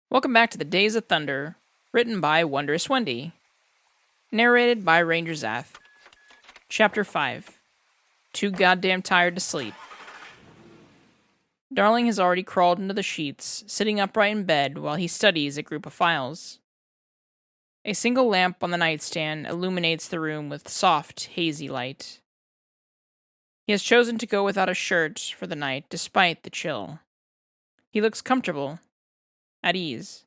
Welcome back to the Days of Thunder, written by Wondrous Wendy, narrated by Ranger Zath. Chapter 5. Too goddamn tired to sleep. Darling has already crawled into the sheets, sitting upright in bed while he studies a group of files. A single lamp on the nightstand illuminates the room with soft, hazy light. He has chosen to go without a shirt for the night despite the chill. He looks comfortable, at ease.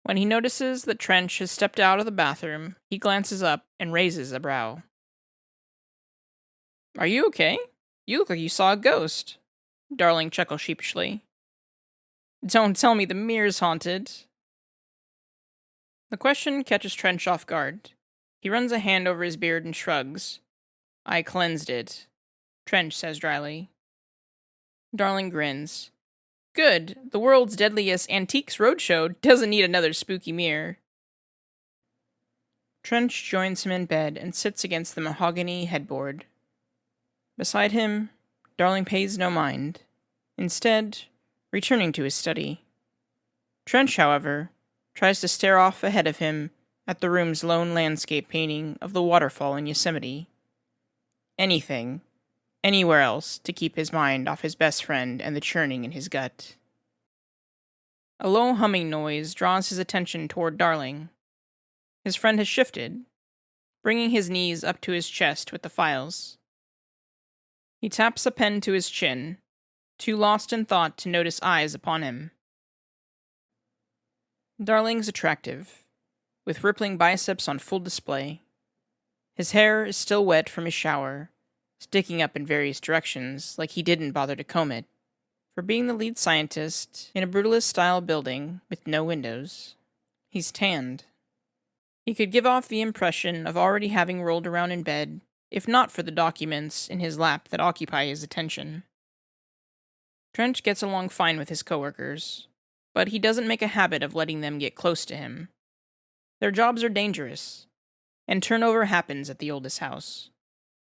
When he notices that Trench has stepped out of the bathroom, he glances up and raises a brow. "Are you okay? You look like you saw a ghost," Darling chuckles sheepishly. "Don't tell me the mirror's haunted." The question catches Trench off guard. He runs a hand over his beard and shrugs. "I cleansed it," Trench says dryly. Darling grins. "Good, the world's deadliest antiques roadshow doesn't need another spooky mirror." Trench joins him in bed and sits against the mahogany headboard. Beside him, Darling pays no mind, instead, returning to his study. Trench, however, tries to stare off ahead of him at the room's lone landscape painting of the waterfall in Yosemite. Anything, anywhere else to keep his mind off his best friend and the churning in his gut. A low humming noise draws his attention toward Darling. His friend has shifted, bringing his knees up to his chest with the files. He taps a pen to his chin, too lost in thought to notice eyes upon him. Darling's attractive, with rippling biceps on full display. His hair is still wet from his shower, sticking up in various directions like he didn't bother to comb it, for being the lead scientist in a brutalist-style building with no windows. He's tanned. He could give off the impression of already having rolled around in bed, if not for the documents in his lap that occupy his attention. Trench gets along fine with his coworkers, but he doesn't make a habit of letting them get close to him. Their jobs are dangerous, and turnover happens at the oldest house.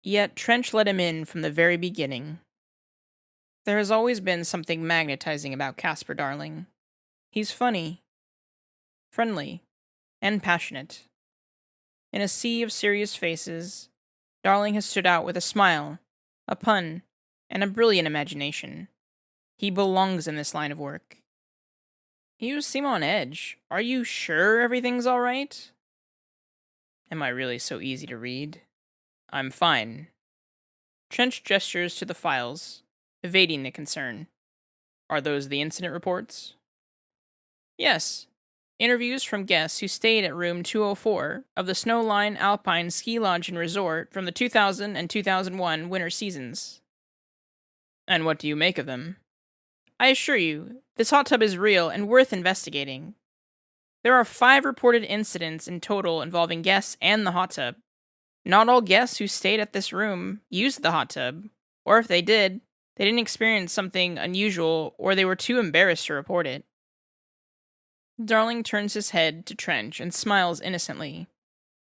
Yet Trench let him in from the very beginning. There has always been something magnetizing about Casper Darling. He's funny, friendly, and passionate. In a sea of serious faces, Darling has stood out with a smile, a pun, and a brilliant imagination. He belongs in this line of work. "You seem on edge. Are you sure everything's all right?" "Am I really so easy to read?" "I'm fine." Trench gestures to the files, evading the concern. "Are those the incident reports?" "Yes. Interviews from guests who stayed at room 204 of the Snowline Alpine Ski Lodge and Resort from the 2000 and 2001 winter seasons." "And what do you make of them?" "I assure you, this hot tub is real and worth investigating. There are 5 reported incidents in total involving guests and the hot tub. Not all guests who stayed at this room used the hot tub, or if they did, they didn't experience something unusual or they were too embarrassed to report it." Darling turns his head to Trench and smiles innocently.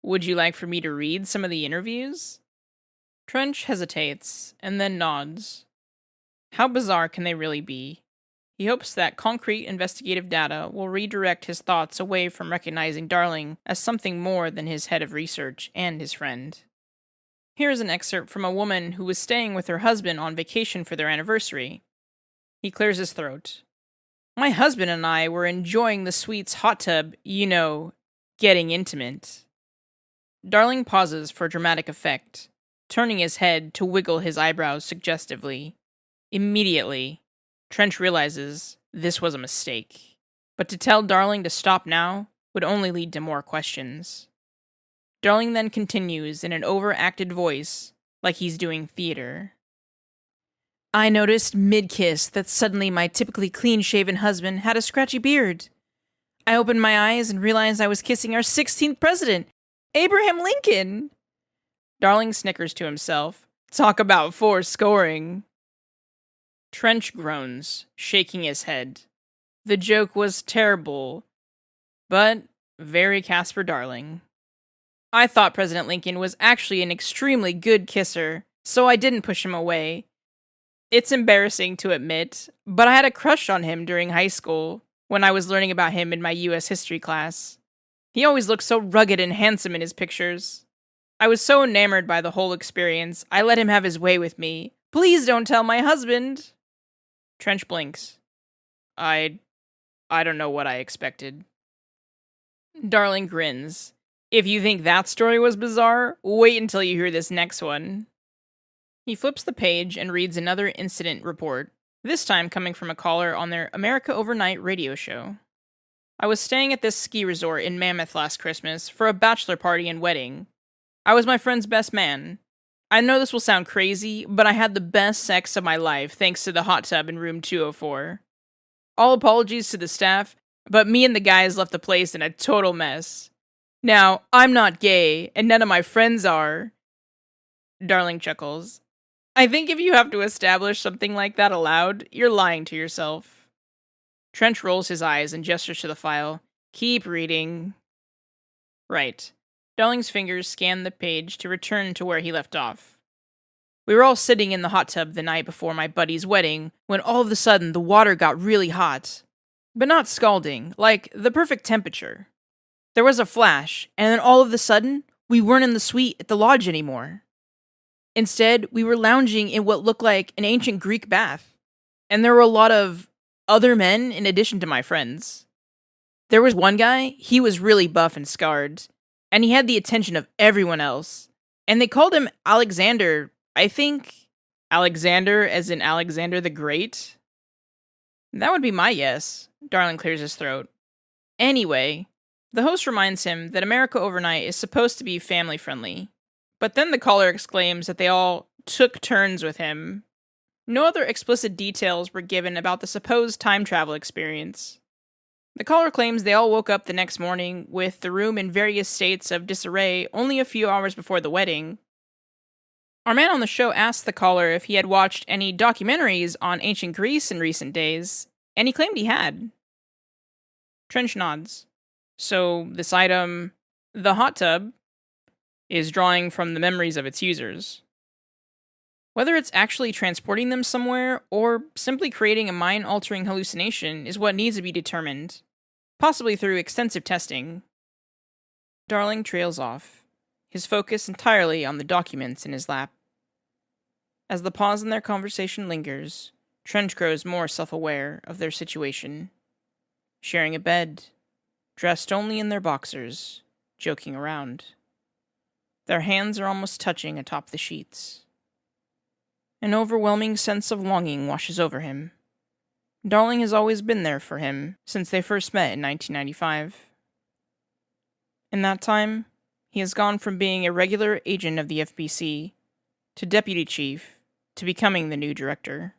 "Would you like for me to read some of the interviews?" Trench hesitates, and then nods. How bizarre can they really be? He hopes that concrete investigative data will redirect his thoughts away from recognizing Darling as something more than his head of research and his friend. Here is an excerpt from a woman who was staying with her husband on vacation for their anniversary. He clears his throat. "My husband and I were enjoying the suite's hot tub, getting intimate." Darling pauses for dramatic effect, turning his head to wiggle his eyebrows suggestively. Immediately, Trench realizes this was a mistake, but to tell Darling to stop now would only lead to more questions. Darling then continues in an overacted voice, like he's doing theater. "I noticed mid-kiss that suddenly my typically clean-shaven husband had a scratchy beard. I opened my eyes and realized I was kissing our 16th president, Abraham Lincoln." Darling snickers to himself. "Talk about forced scoring." Trench groans, shaking his head. The joke was terrible, but very Casper Darling. "I thought President Lincoln was actually an extremely good kisser, so I didn't push him away. It's embarrassing to admit, but I had a crush on him during high school. when I was learning about him in my US history class. He always looked so rugged and handsome in his pictures. I was so enamored by the whole experience, I let him have his way with me. Please don't tell my husband! Trench blinks. I don't know what I expected. Darling grins. If you think that story was bizarre, wait until you hear this next one. He flips the page and reads another incident report, this time coming from a caller on their America Overnight radio show. I was staying at this ski resort in Mammoth last Christmas for a bachelor party and wedding. I was my friend's best man. I know this will sound crazy, but I had the best sex of my life thanks to the hot tub in room 204. All apologies to the staff, but me and the guys left the place in a total mess. Now, I'm not gay, and none of my friends are. Darling chuckles. I think if you have to establish something like that aloud, you're lying to yourself. Trench rolls his eyes and gestures to the file. Keep reading. Right. Darling's fingers scan the page to return to where he left off. We were all sitting in the hot tub the night before my buddy's wedding when all of a sudden the water got really hot. But not scalding, like the perfect temperature. There was a flash, and then all of a sudden, we weren't in the suite at the lodge anymore. Instead, we were lounging in what looked like an ancient Greek bath. And there were a lot of other men in addition to my friends. There was one guy, he was really buff and scarred, and he had the attention of everyone else. And they called him Alexander, I think. Alexander as in Alexander the Great? That would be my guess. Darling clears his throat. Anyway, the host reminds him that America Overnight is supposed to be family friendly. But then the caller exclaims that they all took turns with him. No other explicit details were given about the supposed time travel experience. The caller claims they all woke up the next morning with the room in various states of disarray only a few hours before the wedding. Our man on the show asked the caller if he had watched any documentaries on ancient Greece in recent days, and he claimed he had. Trench nods. So this item, the hot tub, is drawing from the memories of its users. Whether it's actually transporting them somewhere or simply creating a mind-altering hallucination is what needs to be determined, possibly through extensive testing. Darling trails off, his focus entirely on the documents in his lap. As the pause in their conversation lingers, Trench grows more self-aware of their situation. Sharing a bed, dressed only in their boxers, joking around. Their hands are almost touching atop the sheets. An overwhelming sense of longing washes over him. Darling has always been there for him since they first met in 1995. In that time, he has gone from being a regular agent of the FBC to deputy chief to becoming the new director.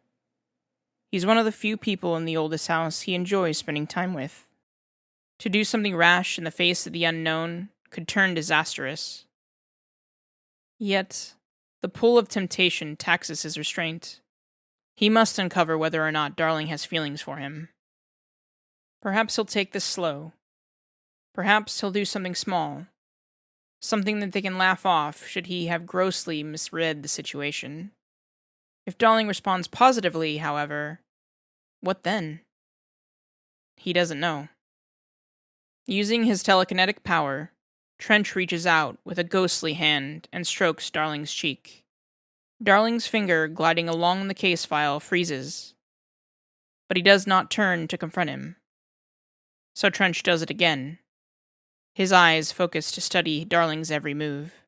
He's one of the few people in the oldest house he enjoys spending time with. To do something rash in the face of the unknown could turn disastrous. Yet, the pull of temptation taxes his restraint. He must uncover whether or not Darling has feelings for him. Perhaps he'll take this slow. Perhaps he'll do something small. Something that they can laugh off should he have grossly misread the situation. If Darling responds positively, however, what then? He doesn't know. Using his telekinetic power, Trench reaches out with a ghostly hand and strokes Darling's cheek. Darling's finger gliding along the case file freezes, but he does not turn to confront him. So Trench does it again, his eyes focused to study Darling's every move.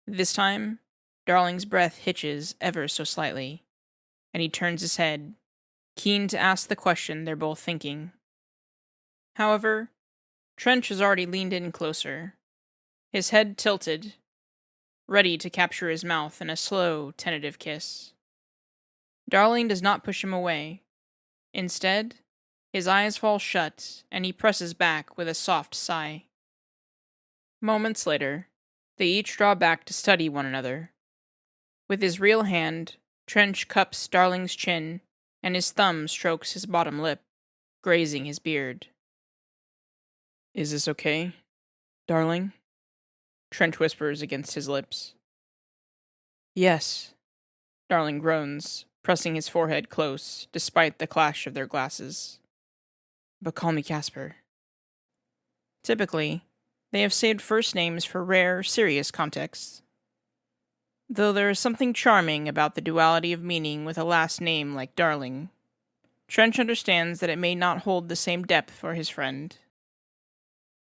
This time, Darling's breath hitches ever so slightly, and he turns his head, keen to ask the question they're both thinking. However, Trench has already leaned in closer, his head tilted, ready to capture his mouth in a slow, tentative kiss. Darling does not push him away. Instead, his eyes fall shut, and he presses back with a soft sigh. Moments later, they each draw back to study one another. With his real hand, Trench cups Darling's chin, and his thumb strokes his bottom lip, grazing his beard. Is this okay, Darling? Trench whispers against his lips. Yes, Darling groans, pressing his forehead close, despite the clash of their glasses. but call me Casper. Typically, they have saved first names for rare, serious contexts. Though there is something charming about the duality of meaning with a last name like Darling, Trench understands that it may not hold the same depth for his friend.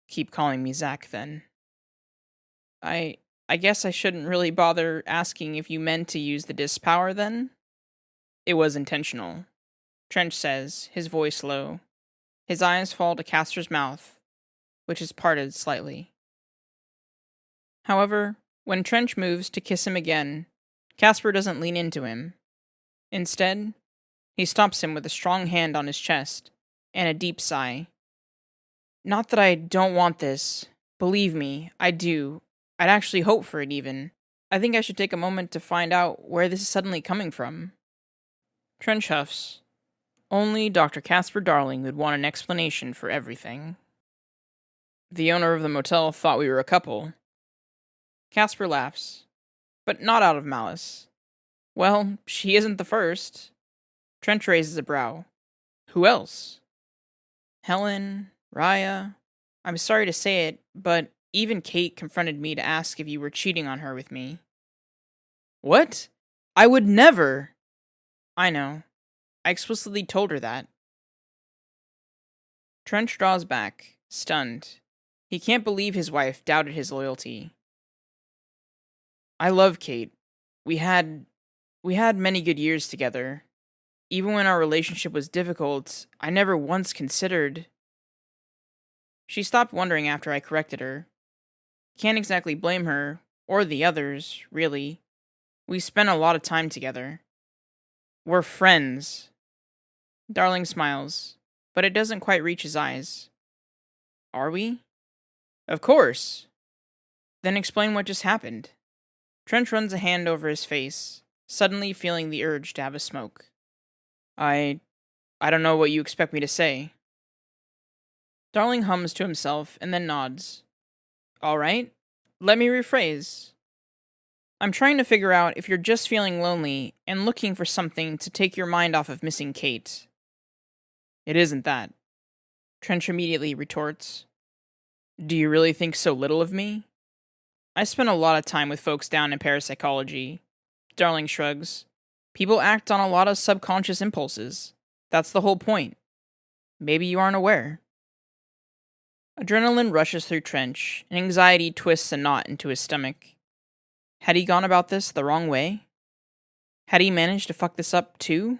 Keep calling me Zach, then. I guess I shouldn't really bother asking if you meant to use the disc power, then? It was intentional, Trench says, his voice low. His eyes fall to Casper's mouth, which is parted slightly. However, when Trench moves to kiss him again, Casper doesn't lean into him. Instead, he stops him with a strong hand on his chest and a deep sigh. Not that I don't want this. Believe me, I do. I'd actually hope for it even. I think I should take a moment to find out where this is suddenly coming from. Trench huffs. Only Dr. Casper Darling would want an explanation for everything. The owner of the motel thought we were a couple. Casper laughs, but not out of malice. Well, she isn't the first. Trench raises a brow. Who else? Helen, Raya. I'm sorry to say it, but even Kate confronted me to ask if you were cheating on her with me. What? I would never! I know. I explicitly told her that. Trench draws back, stunned. He can't believe his wife doubted his loyalty. I love Kate. We had many good years together. Even when our relationship was difficult, I never once considered... She stopped wondering after I corrected her. Can't exactly blame her, or the others, really. We spent a lot of time together. We're friends. Darling smiles, but it doesn't quite reach his eyes. Are we? Of course. Then explain what just happened. Trench runs a hand over his face, suddenly feeling the urge to have a smoke. I don't know what you expect me to say. Darling hums to himself and then nods. All right, let me rephrase. I'm trying to figure out if you're just feeling lonely and looking for something to take your mind off of missing Kate. It isn't that. Trench immediately retorts. Do you really think so little of me? I spent a lot of time with folks down in parapsychology. Darling shrugs. People act on a lot of subconscious impulses. That's the whole point. Maybe you aren't aware. Adrenaline rushes through Trench, and anxiety twists a knot into his stomach. Had he gone about this the wrong way? Had he managed to fuck this up too?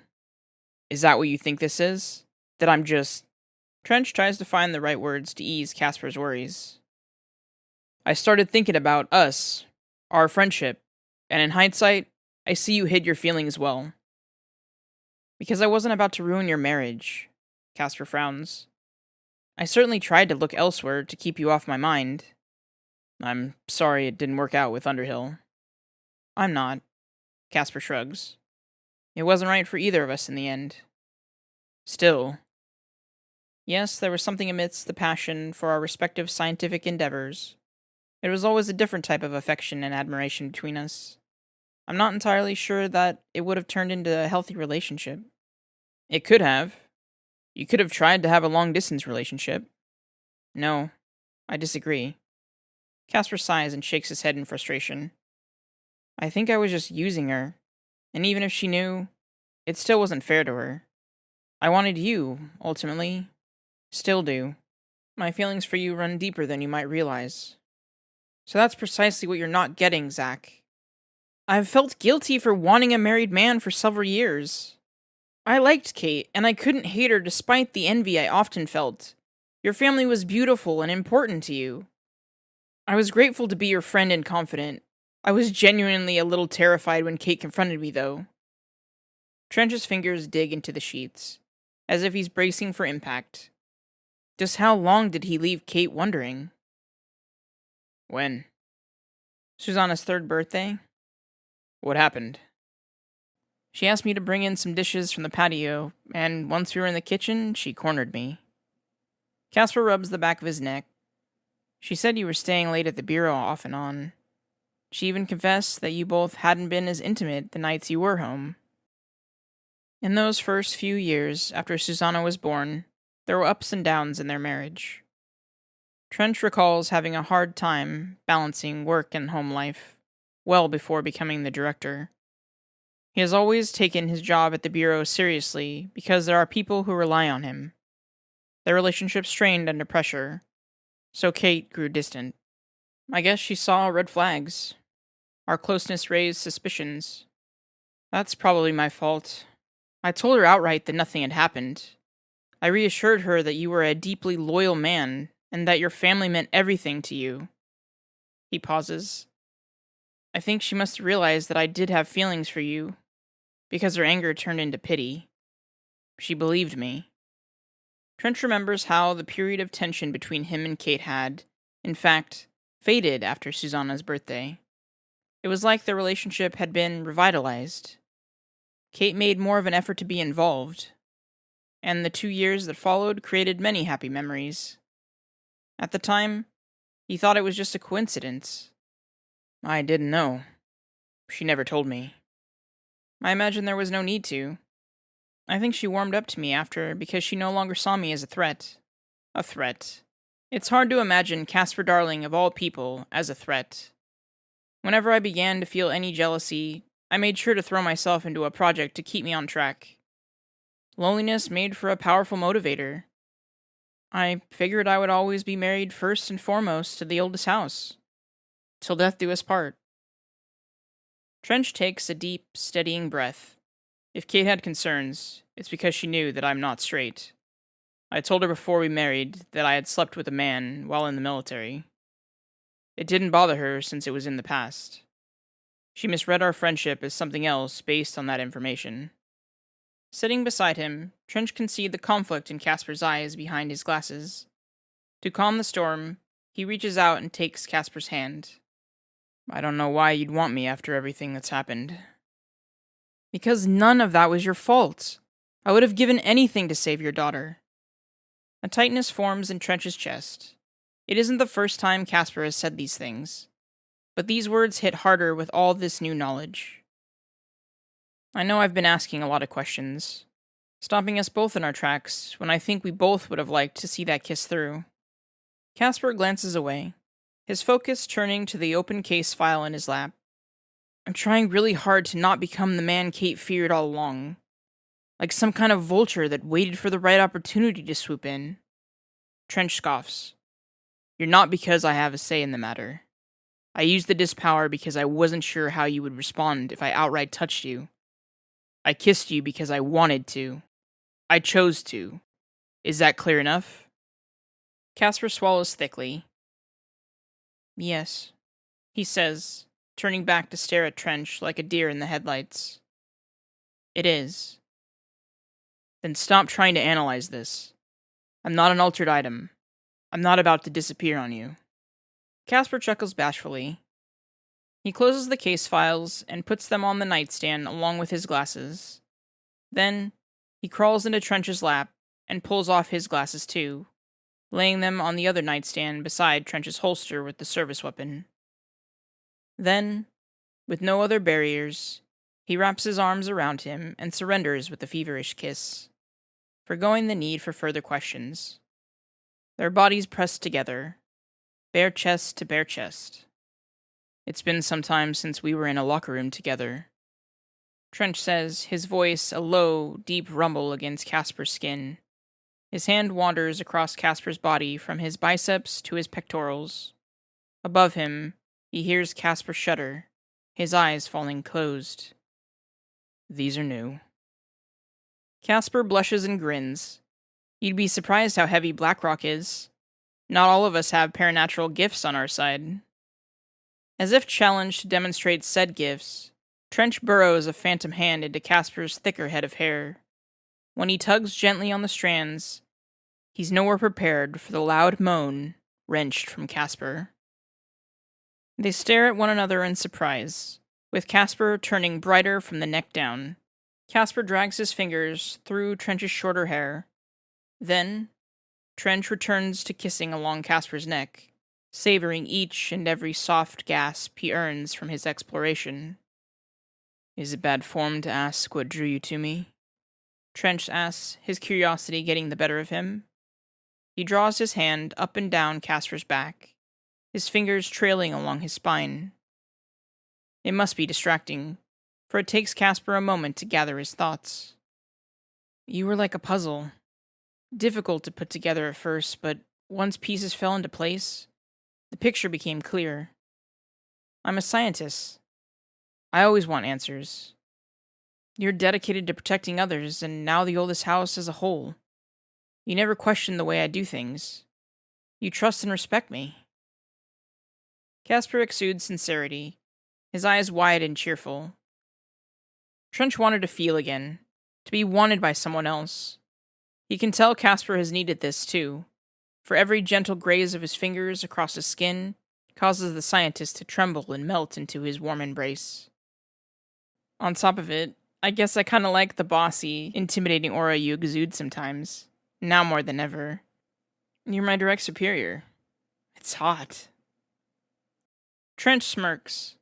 Is that what you think this is? That I'm just... Trench tries to find the right words to ease Casper's worries. I started thinking about us, our friendship, and in hindsight, I see you hid your feelings well. Because I wasn't about to ruin your marriage, Casper frowns. I certainly tried to look elsewhere to keep you off my mind. I'm sorry it didn't work out with Underhill. I'm not, Casper shrugs. It wasn't right for either of us in the end. Still. Yes, there was something amidst the passion for our respective scientific endeavors. It was always a different type of affection and admiration between us. I'm not entirely sure that it would have turned into a healthy relationship. It could have. You could have tried to have a long-distance relationship. No, I disagree. Casper sighs and shakes his head in frustration. I think I was just using her, and even if she knew, it still wasn't fair to her. I wanted you, ultimately. Still do. My feelings for you run deeper than you might realize. So that's precisely what you're not getting, Zach. I've felt guilty for wanting a married man for several years. I liked Kate, and I couldn't hate her despite the envy I often felt. Your family was beautiful and important to you. I was grateful to be your friend and confidant. I was genuinely a little terrified when Kate confronted me, though. Trench's fingers dig into the sheets, as if he's bracing for impact. Just how long did he leave Kate wondering? When? Susanna's third birthday? What happened? She asked me to bring in some dishes from the patio, and once we were in the kitchen, she cornered me. Casper rubs the back of his neck. She said you were staying late at the bureau off and on. She even confessed that you both hadn't been as intimate the nights you were home. In those first few years after Susanna was born, There were ups and downs in their marriage. Trench recalls having a hard time balancing work and home life, well before becoming the director. He has always taken his job at the Bureau seriously because there are people who rely on him. Their relationship strained under pressure, so Kate grew distant. I guess she saw red flags. Our closeness raised suspicions. That's probably my fault. I told her outright that nothing had happened. I reassured her that you were a deeply loyal man and that your family meant everything to you. He pauses. I think she must realize that I did have feelings for you, because her anger turned into pity. She believed me. Trench remembers how the period of tension between him and Kate had, in fact, faded after Susanna's birthday. It was like their relationship had been revitalized. Kate made more of an effort to be involved, and the 2 years that followed created many happy memories. At the time, he thought it was just a coincidence. I didn't know. She never told me. I imagine there was no need to. I think she warmed up to me after because she no longer saw me as a threat. A threat. It's hard to imagine Casper Darling, of all people, as a threat. Whenever I began to feel any jealousy, I made sure to throw myself into a project to keep me on track. Loneliness made for a powerful motivator. I figured I would always be married first and foremost to the oldest house. Till death do us part. Trench takes a deep, steadying breath. If Kate had concerns, it's because she knew that I'm not straight. I told her before we married that I had slept with a man while in the military. It didn't bother her since it was in the past. She misread our friendship as something else based on that information. Sitting beside him, Trench can see the conflict in Casper's eyes behind his glasses. To calm the storm, he reaches out and takes Casper's hand. I don't know why you'd want me after everything that's happened. Because none of that was your fault. I would have given anything to save your daughter. A tightness forms in Trench's chest. It isn't the first time Casper has said these things, but these words hit harder with all this new knowledge. I know I've been asking a lot of questions, stopping us both in our tracks when I think we both would have liked to see that kiss through. Casper glances away, his focus turning to the open case file in his lap. I'm trying really hard to not become the man Kate feared all along, like some kind of vulture that waited for the right opportunity to swoop in. Trench scoffs. You're not, because I have a say in the matter. I used the dispower because I wasn't sure how you would respond if I outright touched you. I kissed you because I wanted to. I chose to. Is that clear enough? Casper swallows thickly. Yes, he says, turning back to stare at Trench like a deer in the headlights. It is. Then stop trying to analyze this. I'm not an altered item. I'm not about to disappear on you. Casper chuckles bashfully. He closes the case files and puts them on the nightstand along with his glasses. Then, he crawls into Trench's lap and pulls off his glasses too, laying them on the other nightstand beside Trench's holster with the service weapon. Then, with no other barriers, he wraps his arms around him and surrenders with a feverish kiss, forgoing the need for further questions. Their bodies pressed together, bare chest to bare chest. It's been some time since we were in a locker room together. Trench says, his voice a low, deep rumble against Casper's skin. His hand wanders across Casper's body from his biceps to his pectorals. Above him, he hears Casper shudder, his eyes falling closed. These are new. Casper blushes and grins. You'd be surprised how heavy Blackrock is. Not all of us have paranatural gifts on our side. As if challenged to demonstrate said gifts, Trench burrows a phantom hand into Casper's thicker head of hair. When he tugs gently on the strands, he's nowhere prepared for the loud moan wrenched from Casper. They stare at one another in surprise, with Casper turning brighter from the neck down. Casper drags his fingers through Trench's shorter hair. Then, Trench returns to kissing along Casper's neck, savoring each and every soft gasp he earns from his exploration. Is it bad form to ask what drew you to me? Trench asks, his curiosity getting the better of him. He draws his hand up and down Casper's back, his fingers trailing along his spine. It must be distracting, for it takes Casper a moment to gather his thoughts. You were like a puzzle. Difficult to put together at first, but once pieces fell into place, the picture became clear. I'm a scientist. I always want answers. You're dedicated to protecting others, and now the oldest house as a whole. You never question the way I do things. You trust and respect me. Casper exudes sincerity, his eyes wide and cheerful. Trench wanted to feel again, to be wanted by someone else. He can tell Casper has needed this too, for every gentle graze of his fingers across his skin causes the scientist to tremble and melt into his warm embrace. On top of it, I guess I kinda like the bossy, intimidating aura you exude sometimes. Now more than ever. You're my direct superior. It's hot. Trench smirks.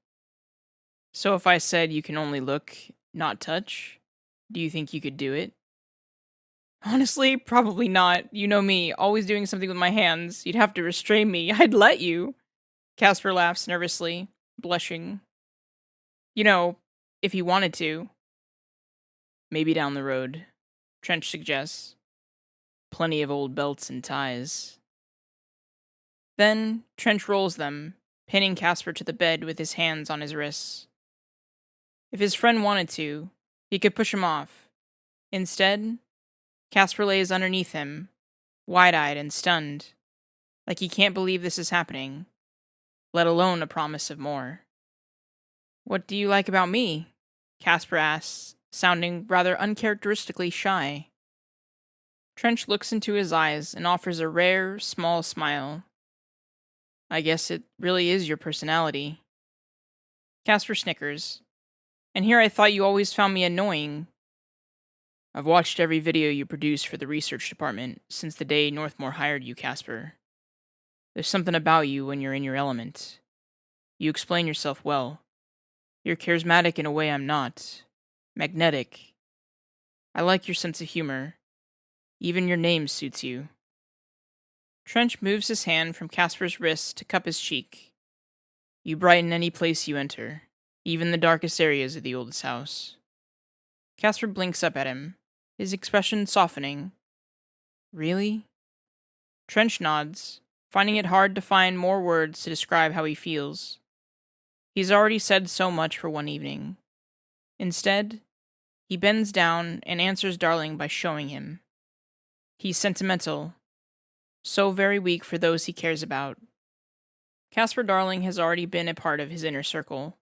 So if I said you can only look, not touch, do you think you could do it? Honestly, probably not. You know me, always doing something with my hands. You'd have to restrain me. I'd let you. Casper laughs nervously, blushing. You know, if you wanted to. Maybe down the road, Trench suggests. Plenty of old belts and ties. Then, Trench rolls them, pinning Casper to the bed with his hands on his wrists. If his friend wanted to, he could push him off. Instead, Casper lays underneath him, wide-eyed and stunned, like he can't believe this is happening, let alone a promise of more. What do you like about me? Casper asks, sounding rather uncharacteristically shy. Trench looks into his eyes and offers a rare, small smile. I guess it really is your personality. Casper snickers. And here I thought you always found me annoying. I've watched every video you produce for the research department since the day Northmore hired you, Casper. There's something about you when you're in your element. You explain yourself well. You're charismatic in a way I'm not. Magnetic. I like your sense of humor. Even your name suits you. Trench moves his hand from Casper's wrist to cup his cheek. You brighten any place you enter, even the darkest areas of the oldest house. Casper blinks up at him, his expression softening. Really? Trench nods, finding it hard to find more words to describe how he feels. He's already said so much for one evening. Instead, he bends down and answers Darling by showing him. He's sentimental, so very weak for those he cares about. Casper Darling has already been a part of his inner circle,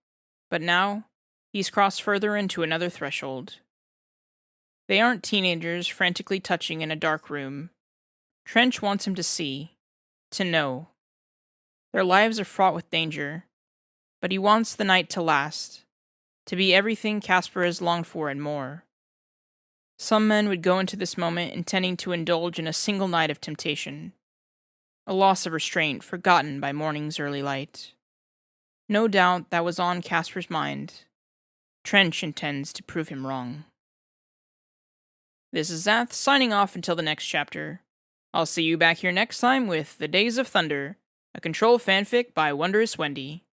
but now he's crossed further into another threshold. They aren't teenagers frantically touching in a dark room. Trench wants him to see, to know. Their lives are fraught with danger, but he wants the night to last, to be everything Casper has longed for and more. Some men would go into this moment intending to indulge in a single night of temptation, a loss of restraint forgotten by morning's early light. No doubt that was on Casper's mind. Trench intends to prove him wrong. This is Zath, signing off until the next chapter. I'll see you back here next time with The Days of Thunder, a Control fanfic by Wondrous Wendy.